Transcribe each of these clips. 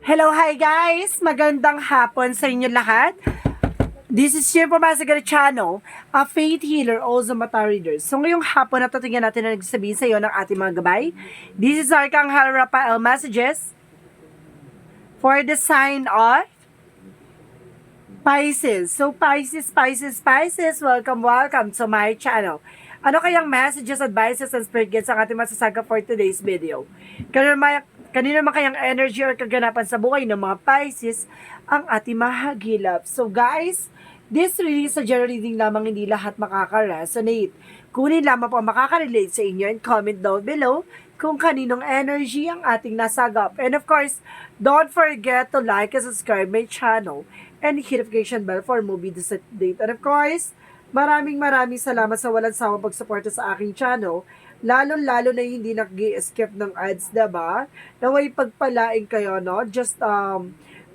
Hello, hi guys! Magandang hapon sa inyo lahat. This is your Pumasagara channel, a faith healer, also mata reader. So ngayong hapon, natatingnan natin na nagsasabihin sa iyo ng ating mga gabay. This is Arcangel Rafael messages for the sign of Pisces. So Pisces, welcome to my channel. Ano kayang messages, advices, and spirit guides ang ating masasaga for today's video? Kanina naman kayang energy or kaganapan sa buhay ng mga Pisces ang ating mahagilap. So guys, this really is a general reading lamang, hindi lahat makaka-resonate. Kunin lamang po ang makaka-relate sa inyo and comment down below kung kaninong energy ang ating nasagap. And of course, don't forget to like and subscribe my channel and hit notification bell for movie update. And of course, maraming salamat sa walang sawang pagsuporta sa aking channel. Lalo na hindi nag-i-skip ng ads, diba? Naway pagpalain kayo, no? Just,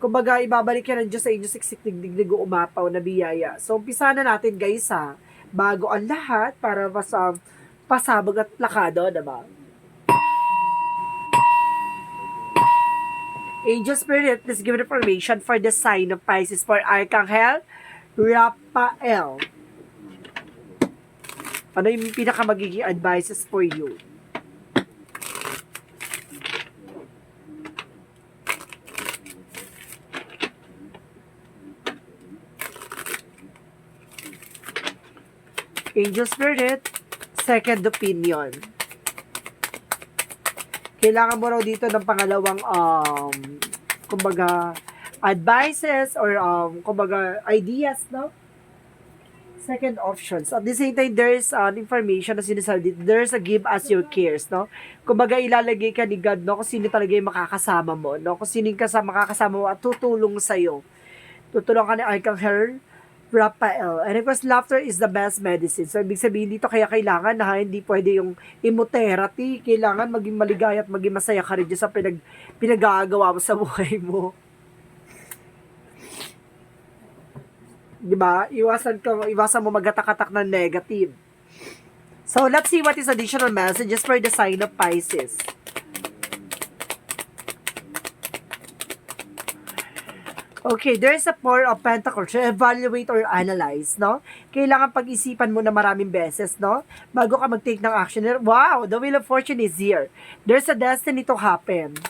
kumbaga, ibabalik yan ng Diyos sa inyo, siksik, digdig, umapaw na biyaya. So, umpisa na natin, guys, ha? Bago ang lahat, para mas pasabog at lakado, diba? Angel Spirit, please give information for the sign of Pisces for Arcangel Rafael. Ano yung pinaka magiging advices for you? Angel Spirit, second opinion. Kailangan mo raw dito ng pangalawang, kumbaga, advices or, kumbaga, ideas, no? Second options. At the same time, there's information na sinasabi dito. There's a give as your cares, no? Kumbaga, ilalagay ka ni God, no? Kung sino talaga yung makakasama mo, no? Kung sino yung makakasama mo at tutulong sa'yo. Tutulong ka ni Arcangel Rafael. And of course, laughter is the best medicine. So, ibig sabihin dito, kaya kailangan na hindi pwede yung immoterapy. Kailangan maging maligaya at maging masaya ka rin dyan sa pinagagawa mo sa buhay mo. Diba? Iwasan mo magatatak ng negative. So, let's see what is additional messages for the sign of Pisces. Okay, there's a Four of Pentacles. So, evaluate or analyze, no? Kailangan pag-isipan mo na maraming beses, no? Bago ka mag-take ng action. Wow, the Wheel of Fortune is here. There's a destiny to happen.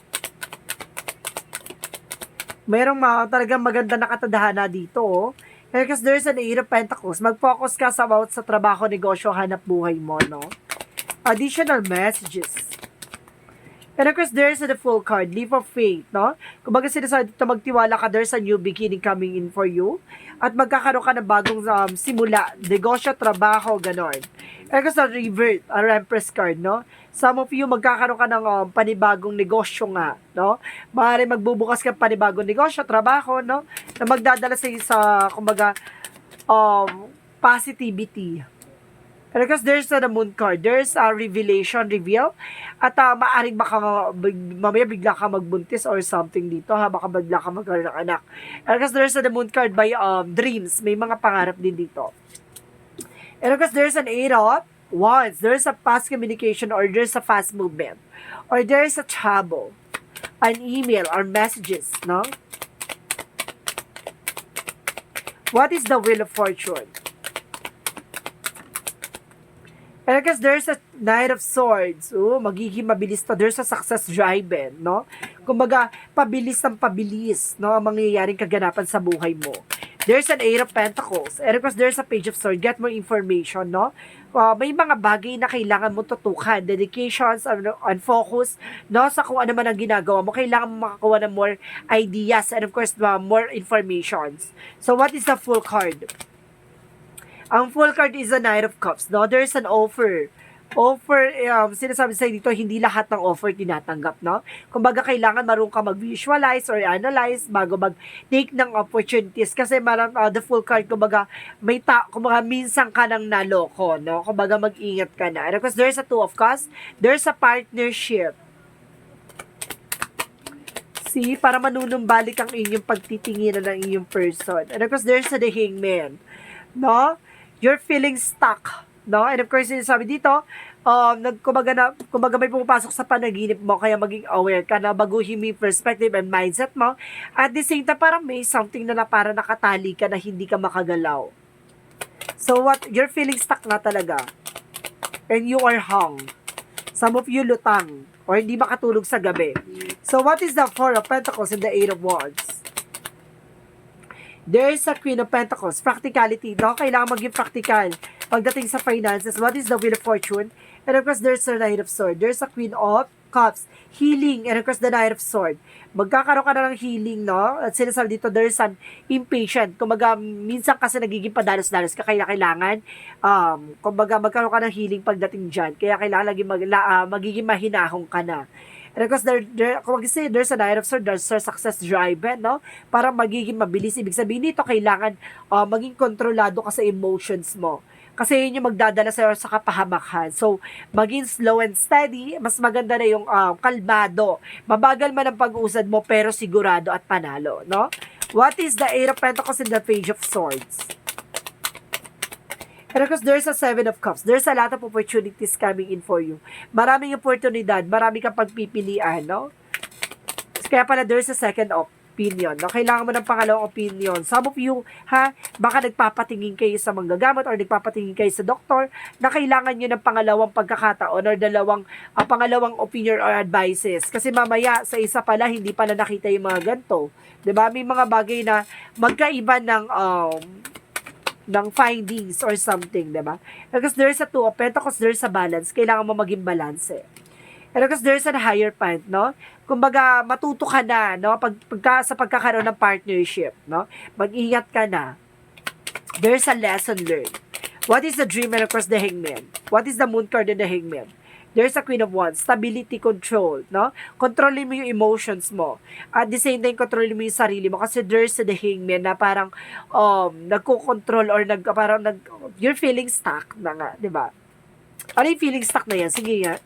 Merong talagang maganda na katadhana dito, oh. Because there's an Eight of Pentacles. Mag-focus ka sa trabaho, negosyo, hanap buhay mo, no? Additional messages. And of course, there's the Full card, Leap of Faith, no? Kung sinasabi dito, magtiwala ka, there's a new beginning coming in for you. At magkakaroon ka ng bagong simula, negosyo, trabaho, ganon. And of course, the Revert, a Empress card, no? Some of you, magkakaroon ka ng panibagong negosyo nga, no? Maaari magbubukas ka panibagong negosyo, trabaho, no? Na magdadala sa kumbaga, positivity. And because there's the Moon card, there's a revelation, reveal, at maaaring mamaya bigla ka magbuntis or something dito, ha? Baka bigla ka magkaroon ng anak. And because there's the Moon card by dreams, may mga pangarap din dito. And because there's an Eight of Wands, there's a fast communication or there's a fast movement or there's a trouble, an email or messages, no? What is the Wheel of Fortune? And because there's a Knight of Swords, magiging mabilis to. There's a success driven, no? Kumbaga, pabilis, no? Ang mangyayaring kaganapan sa buhay mo. There's an Eight of Pentacles. And of course, there's a Page of Swords. Get more information, no? May mga bagay na kailangan mo tutukan. Dedications and focus, no? Sa kung ano man ang ginagawa mo. Kailangan mo makakuha ng more ideas. And of course, more informations. So, what is the Full card? Ang Full card is the Knight of Cups, no? There's an offer. Sinasabi sa'yo dito, hindi lahat ng offer tinatanggap, no? Kumbaga, kailangan marunong ka mag-visualize or analyze bago mag-take ng opportunities. Kasi the Full card, kumbaga, minsan ka nang naloko, no? Kumbaga, mag-ingat ka na. And of course, there's a Two of Cups. There's a partnership. See, para manunumbalik ang inyong pagtitinginan ng inyong person. And of course, there's the Hangman, no? You're feeling stuck, no? And of course, sinasabi dito, kumbaga may pumapasok sa panaginip mo, kaya maging aware ka na baguhin mo yung perspective and mindset mo. At the same time, parang may something na para nakatali ka na hindi ka makagalaw. So what, you're feeling stuck na talaga. And you are hung. Some of you lutang or hindi makatulog sa gabi. So what is the Four of Pentacles and the Eight of Wands? There is a Queen of Pentacles, practicality, no? Kailangan maging practical pagdating sa finances. What is the Wheel of Fortune? And of course, there's the Knight of Swords. There's a Queen of Cups, healing, and of course, the Knight of Swords. Magkakaroon ka na ng healing, no? At sinasabi dito, there's an impatient. Kumbaga, minsan kasi nagiging padalos-dalos ka, kaya kailangan, kumbaga, magkaroon ka ng healing pagdating dyan. Kaya kailangan magiging mahinahong ka na. And of course, kung mag-say, there's a Knight of Swords, there's a success driven, no? Para magiging mabilis. Ibig sabihin nito, kailangan maging kontrolado ka sa emotions mo. Kasi yun yung magdadala sa'yo sa kapahamakan. So, maging slow and steady, mas maganda na yung kalmado. Mabagal man ang pag-usad mo, pero sigurado at panalo, no? What is the Eight of Pentacles and the Page of Swords? And of course, there's a Seven of Cups. There's a lot of opportunities coming in for you. Maraming oportunidad, marami kang pagpipilian, no? Kaya pala, there's a second opinion, no? Kailangan mo ng pangalawang opinion. Some of you, baka nagpapatingin kayo sa manggagamot or nagpapatingin kayo sa doktor na kailangan nyo ng pangalawang pagkakataon or pangalawang opinion or advices. Kasi mamaya, sa isa pala, hindi pala nakita yung mga ganito. Diba? May mga bagay na magkaiba ng findings or something, diba? Because there's a Two of Pentacles, there's a balance. Kailangan mo maging balance, eh. And because there's a higher point, no? Kumbaga, matuto ka na, no? Sa pagkakaroon ng partnership, no? Mag-ingat ka na. There's a lesson learned. What is the Dream and of course the Hangman? What is the Moon card and the Hangman? There's a Queen of Wands, stability, control, no? Kontrolin mo yung emotions mo. At the same time, kontrolin mo yung sarili mo. Kasi there's the Hangman na parang nagko-control or you're feeling stuck na nga, di ba? Ano yung feeling stuck na yan? Sige nga.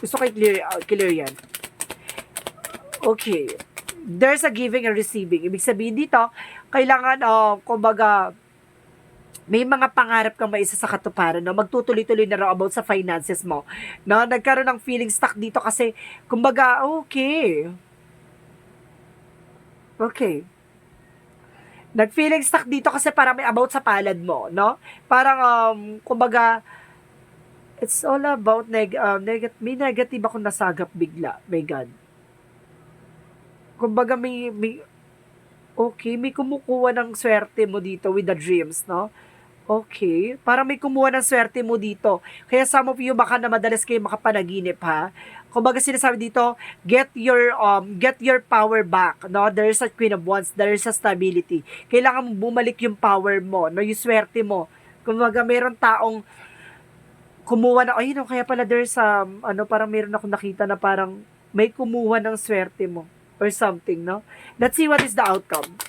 Gusto ko clear yan. Okay. There's a giving and receiving. Ibig sabihin dito, kailangan, kumbaga, may mga pangarap kang maisa sa katuparan, no? Magtutuloy-tuloy na raw about sa finances mo, no? Nagkaroon ng feeling stuck dito kasi, kumbaga, okay. Nag-feeling stuck dito kasi parang may about sa palad mo, no? Parang, kumbaga, it's all about may negative akong nasagap bigla, my God. Kumbaga, may kumukuha ng swerte mo dito with the dreams, no? Okay. Parang may kumuha ng swerte mo dito. Kaya some of you, baka na madalas kayo makapanaginip, ha? Kumbaga sinasabi dito, get your power back, no? There is a Queen of Wands, there is a stability. Kailangan mo bumalik yung power mo, no? Yung swerte mo. Kumbaga meron taong kumuha na, ayun, kaya pala there's parang meron akong nakita na parang may kumuha ng swerte mo or something, no? Let's see what is the outcome.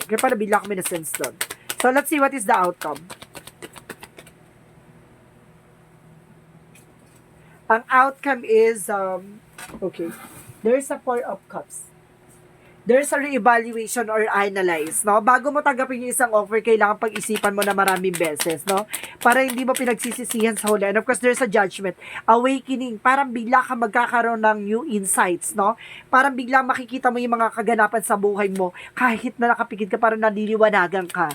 Kaya pala bigla kami na sense doon. So, let's see what is the outcome. Ang outcome is, okay, there's a Four of Cups. There's a re-evaluation or analyze, no? Bago mo tanggapin yung isang offer, kailangan pag-isipan mo na maraming beses, no? Para hindi mo pinagsisisihan sa huli. And of course, there's a judgment, awakening. Parang bigla ka magkakaroon ng new insights, no? Parang bigla makikita mo yung mga kaganapan sa buhay mo. Kahit na nakapikit ka, parang naliliwanagan ka.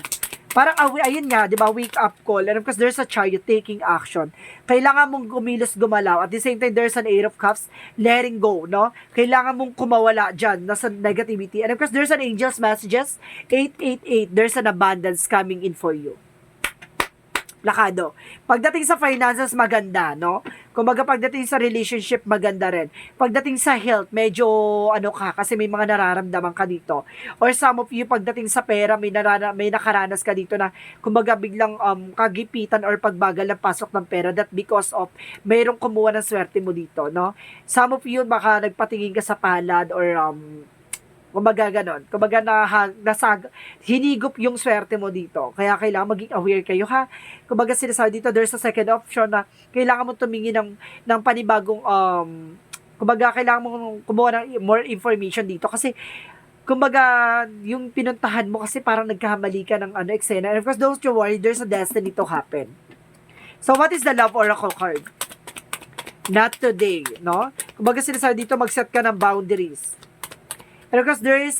Parang, ayun nga, di ba, wake up call. And of course, there's a Chariot taking action. Kailangan mong gumilos, gumalaw. At the same time, there's an Eight of Cups, letting go, no? Kailangan mong kumawala dyan, nasa negativity. And of course, there's an Angel's Messages, 888, there's an abundance coming in for you. Lakado. Pagdating sa finances, maganda, no? Kumbaga, pagdating sa relationship, maganda rin. Pagdating sa health, medyo, kasi may mga nararamdaman ka dito. Or some of you, pagdating sa pera, may nakaranas ka dito na, kumbaga, biglang kagipitan or pagbagal ng pasok ng pera. That because of, mayroong kumuha ng swerte mo dito, no? Some of you, baka nagpatingin ka sa palad or, kumbaga ganon. Kumbaga hinigop yung swerte mo dito. Kaya kailangan maging aware kayo, ha? Kumbaga sinasabi dito, there's a second option na kailangan mo tumingin ng panibagong, kumbaga kailangan mo kumuha ng more information dito. Kasi, kumbaga, yung pinuntahan mo kasi parang nagkahamali ka ng eksena. And of course, don't you worry, there's a destiny to happen. So, what is the love oracle card? Not today, no? Kumbaga sinasabi dito, mag-set ka ng boundaries. And of course, there is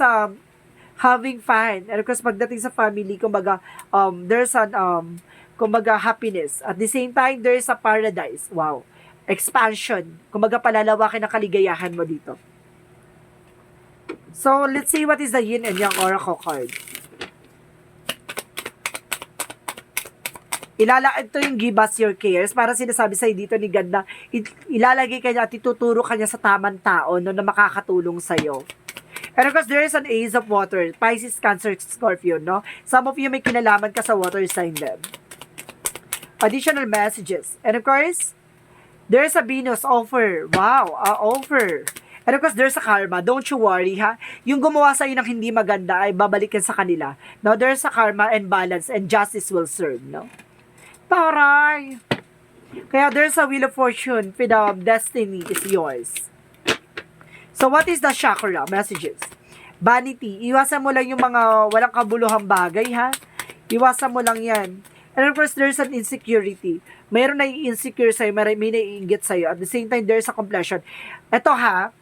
having fun. And of course, pagdating sa family, kumbaga, there's kumbaga, happiness. At the same time, there is a paradise. Wow. Expansion. Kumbaga, palalawakin ang kaligayahan mo dito. So, let's see what is the yin and yang oracle card. Ito yung give us your cares. Para sinasabi sa'yo dito ni God na ilalagay ka niya at ituturo ka niya sa tamang tao no, na makakatulong sa'yo. And of course, there is an ace of water. Pisces, Cancer, Scorpio, no? Some of you may kinalaman ka sa water sign them. Additional messages. And of course, there's a Venus offer. Wow, offer. And of course, there's a karma. Don't you worry, ha? Yung gumawa sa'yo ng hindi maganda ay babalikan sa kanila. No, there's a karma and balance and justice will serve, no? Taray! Kaya there's a wheel of fortune. Destiny is yours. So, what is the chakra messages? Vanity. Iwasan mo lang yung mga walang kabuluhang bagay, ha? Iwasan mo lang yan. And of course, there's an insecurity. Mayroon na insecure sa'yo, may naiingit sa'yo. At the same time, there's a completion. Ito, ha?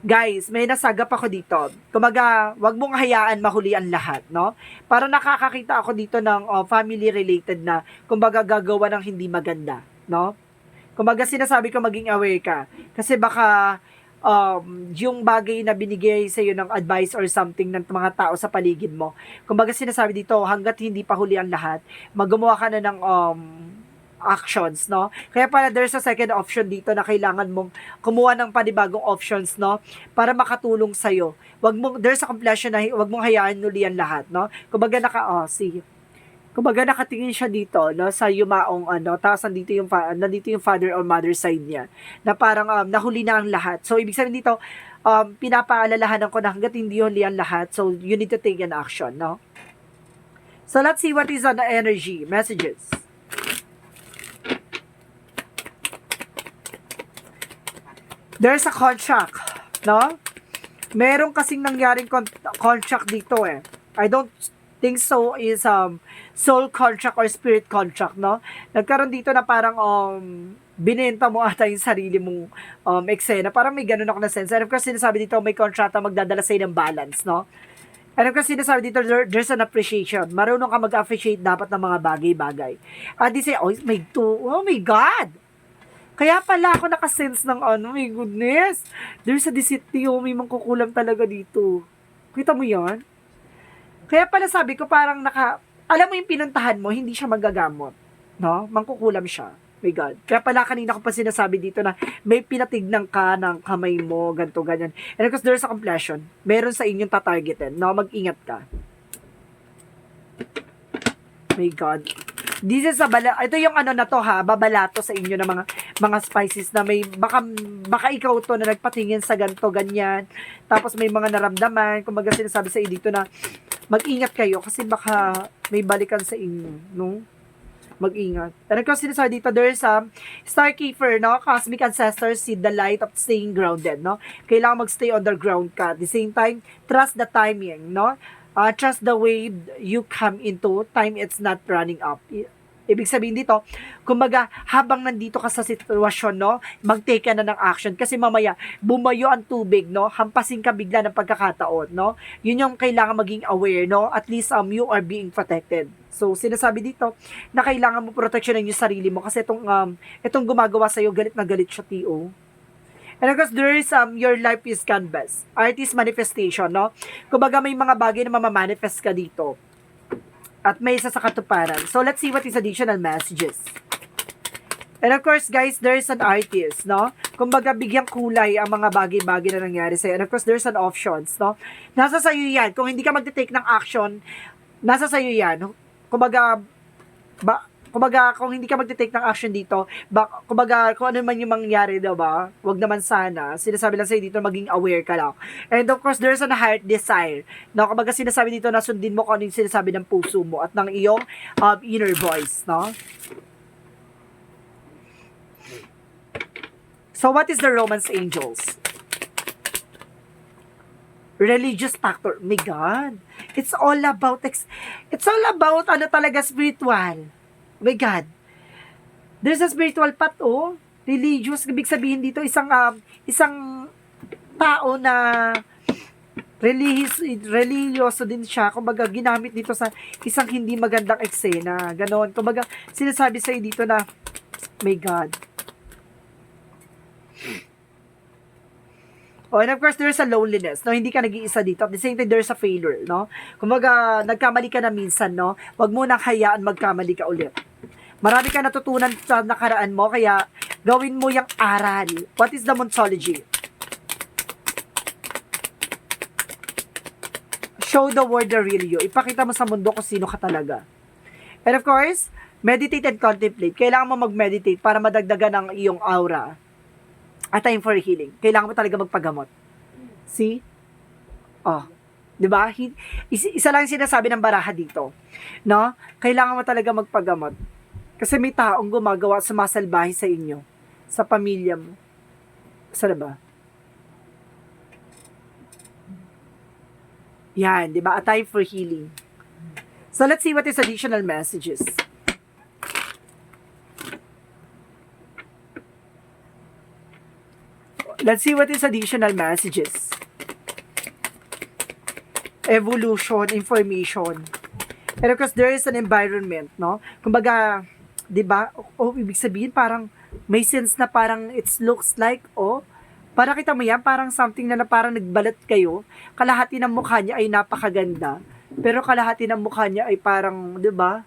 Guys, may nasagap ako dito. Kumaga, wag mong hayaan mahuli ang lahat, no? Para nakakakita ako dito ng family-related na, kumbaga, gagawa ng hindi maganda, no? Kumbaga, sinasabi ko maging aware ka. Kasi baka, yung bagay na binigay sa iyo ng advice or something ng mga tao sa paligid mo. Kumbaga, sinasabi dito, hanggat hindi pa huli ang lahat, magawa ka na ng actions, no? Kaya pala there's a second option dito na kailangan mong kumuha ng panibagong options, no? Para makatulong sa'yo. There's a completion na wag mong hayaan nulian lahat, no? Kumbaga kumbaga nakatingin siya dito, no? Sa yumaong, tapos nandito yung father or mother side niya. Na parang, nahuli na ang lahat. So, ibig sabihin dito, pinapaalalahanan ko na hanggat hindi huli ang lahat. So, you need to take an action, no? So, let's see what is on the energy messages. There's a contract, no? Meron kasing nangyaring contract dito eh. I don't think so is soul contract or spirit contract, no? Nagkaroon dito na parang binenta mo ata yung sarili mong eksena. Parang may ganun ako na sense. And of course, sinasabi dito may kontrata magdadala sa'yo ng balance, no? And of course, sinasabi dito, there's an appreciation. Marunong ka mag-appreciate dapat ng mga bagay-bagay. At di say, oh my God! Kaya pala ako nakasense ng my goodness. There's a deceit, may mangkukulam talaga dito. Kita mo yan? Kaya pala sabi ko parang alam mo yung pinuntahan mo, hindi siya magagamot. No? Mangkukulam siya. My God. Kaya pala kanina ko pa sinasabi dito na may pinatignan ka ng kamay mo, ganito, ganyan. And of course, there's a completion. Meron sa inyong tatargetin. No? Mag-ingat ka. My God. This is ito yung na to ha, babalato sa inyo ng mga spices na may, baka ikaw to na nagpatingin sa ganito, ganyan. Tapos may mga naramdaman, kumbaga sinasabi sa iyo dito na mag-ingat kayo kasi baka may balikan sa inyo, no? Mag-ingat. And kasi sinasabi dito, there's Starkeeper, no? Cosmic ancestors see the light of staying grounded, no? Kailangan mag-stay on the ground ka. At the same time, trust the timing, no? Trust the wave you come into, time it's not running up. Ibig sabihin dito, kumbaga, habang nandito ka sa sitwasyon, no, mag-take ka na ng action. Kasi mamaya, bumayo ang tubig, no, hampasin ka bigla ng pagkakataon, no. Yun yung kailangan maging aware, no. At least, you are being protected. So, sinasabi dito, na kailangan mo proteksyonan yung sarili mo. Kasi itong gumagawa sa'yo, galit na galit siya, T.O. And of course, there is your life is canvas. Artist manifestation, no? Kumbaga may mga bagay na mamamanifest ka dito. At may isa sa katuparan. So, let's see what is additional messages. And of course, guys, there is an artist, no? Kumbaga, bigyang kulay ang mga bagay-bagay na nangyari sa'yo. And of course, there's an options, no? Nasa sa'yo yan. Kung hindi ka mag-take ng action, nasa sa'yo yan. Kumbaga, kung hindi ka mag-take ng action dito, kumbaga, kung ano man yung mangyari, diba? Wag naman sana. Sinasabi lang sa'yo dito, maging aware ka lang. And of course, there's a heart desire. No? Kumbaga, sinasabi dito na sundin mo kung ano yung sinasabi ng puso mo at ng iyong inner voice, no? So, what is the Romance Angels? Religious factor. My God. It's all about spiritual. My God. There's a spiritual path, oh. Religious, ibig sabihin dito, isang tao na religyoso din siya. Kumbaga, ginamit dito sa isang hindi magandang eksena. Ganon. Kumbaga, sinasabi sa'yo dito na, my God. Oh, and of course, there's a loneliness, no? Hindi ka nag-iisa dito. At the same time, there's a failure, no? Kumbaga, nagkamali ka na minsan, no? Huwag mo nang hayaan magkamali ka ulit. Marami ka natutunan sa nakaraan mo, kaya gawin mo yung aral. What is the Monsology? Show the world the real you. Ipakita mo sa mundo kung sino ka talaga. And of course, meditate and contemplate. Kailangan mo mag-meditate para madagdagan ang iyong aura. A time for healing. Kailangan mo talaga magpagamot. See? Oh. 'Di ba? Isa lang sinasabi ng baraha dito. No? Kailangan mo talaga magpagamot. Kasi may taong gumagawa, sumasalbahe sa inyo. Sa pamilya mo. Saan ba? Yan, 'di ba? A time for healing. So let's see what is additional messages. Let's see what is additional messages. Evolution, information. And of course, there is an environment, no? Kumbaga, 'di ba? Oh, ibig sabihin parang may sense na parang it looks like, oh, para kita mo yan, parang something na parang nagbalat kayo. Kalahati ng mukha niya ay napakaganda. Pero kalahati ng mukha niya ay parang, 'di ba?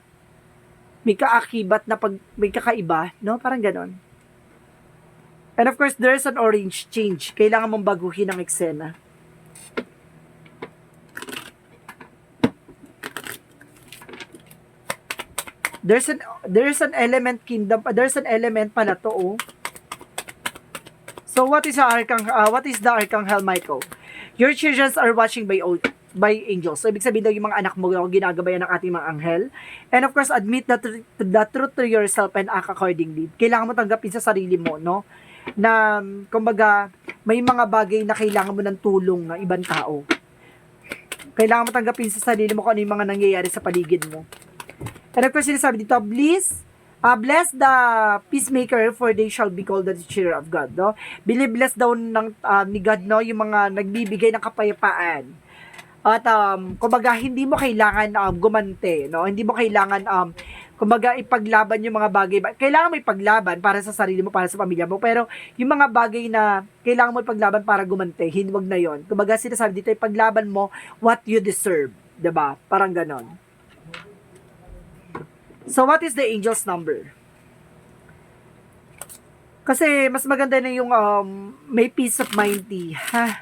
May kaakibat na may kakaiba, no? Parang ganon. And of course, there's an orange change. Kailangan mong baguhin ang eksena. There's an element kingdom, there's an element pala to, oh. So what is the Archangel Michael? Your children are watching by angels. So ibig sabihin daw yung mga anak mo ginagabayan ng ating mga anghel. And of course, admit the truth to yourself and act accordingly. Kailangan mo tanggapin sa sarili mo, no? Na kumbaga may mga bagay na kailangan mo ng tulong ng ibang tao. Kailangan mo tanggapin sa sarili mo kung ano yung mga nangyayari sa paligid mo. And of course, sinasabi dito, bless the peacemaker for they shall be called the teacher of God, no? Binibless daw ni God, no, yung mga nagbibigay ng kapayapaan. At kumbaga hindi mo kailangan gumante, no? Hindi mo kailangan kumbaga ipaglaban yung mga bagay. Kailangan mo ipaglaban para sa sarili mo, para sa pamilya mo, pero yung mga bagay na kailangan mo ipaglaban para gumante, hindi, wag na yon. Kumbaga sinasabi dito, ipaglaban mo what you deserve, 'di ba? Parang ganon. So what is the angel's number? Kasi mas maganda na yung may peace of mind, ha?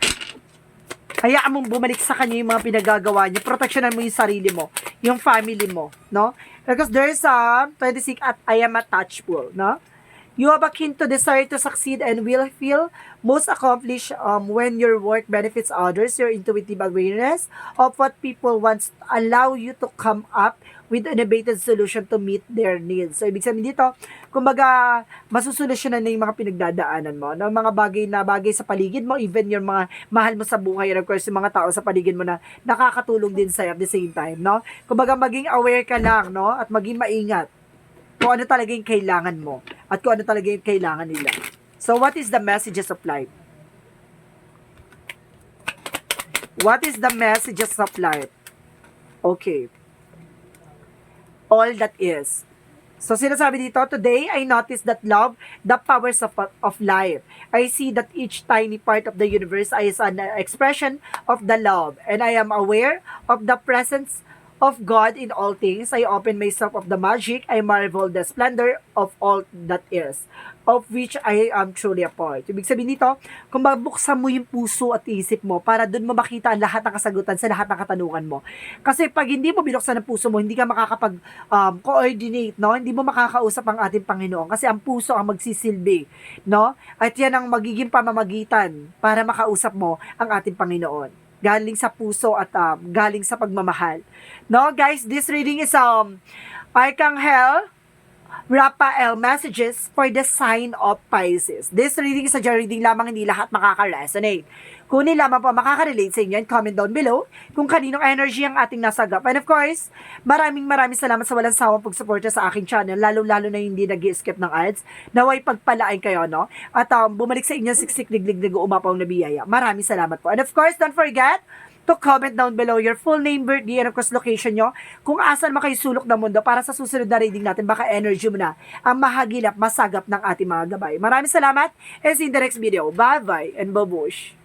Hayaan mong bumalik sa kanya yung mga pinagagawa niya. Proteksyonan mo yung sarili mo, yung family mo, no? Because there's 26 at I am attachable, no? You have a keen to desire to succeed and will feel most accomplished when your work benefits others. Your intuitive awareness of what people want allow you to come up with innovative solution to meet their needs. So, ibig sabihin dito, kumbaga, masusolusyonan na yung mga pinagdadaanan mo, no? Mga bagay sa paligid mo, even yung mga mahal mo sa buhay, and of course, yung mga tao sa paligid mo na nakakatulong din sa'yo at the same time, no? Kumbaga, maging aware ka lang, no? At maging maingat kung ano talaga yung kailangan mo at kung ano talaga yung kailangan nila. So, what is the messages of life? What is the messages of life? Okay. All that is. So, sinasabi dito, today, I notice that love, the powers of life. I see that each tiny part of the universe is an expression of the love. And I am aware of the presence of God in all things. I open myself of the magic. I marvel the splendor of all that is, of which I am truly a part. Ibig sabihin dito, kung mabuksan mo yung puso at isip mo para doon mo makita ang lahat ng kasagutan sa lahat ng katanungan mo. Kasi pag hindi mo binuksan ang puso mo, hindi ka makakapag-coordinate, no? Hindi mo makakausap ang ating Panginoon kasi ang puso ang magsisilbi, no? At yan ang magiging pamamagitan para makausap mo ang ating Panginoon. Galing sa puso at galing sa pagmamahal. No, guys, this reading is Archangel Raphael messages for the sign of Pisces. This reading is a reading lamang, hindi lahat makaka-resonate. Kunin lamang po ang makaka-relate sa inyo and comment down below kung kaninong energy ang ating nasagap. And of course, maraming salamat sa walang sawang pagsuporta sa aking channel, lalo-lalo na hindi nag-skip ng ads. Naway pagpalain kayo, no? At bumalik sa inyo siksik liglig umapaw na biyaya. Maraming salamat po. And of course, don't forget to comment down below your full name, birthday, and of course location nyo, kung asan makaisulok ng mundo para sa susunod na reading natin, baka energy mo na ang mahagilap, masagap ng ating mga gabay. Maraming salamat and see you in the next video. Bye-bye and babush!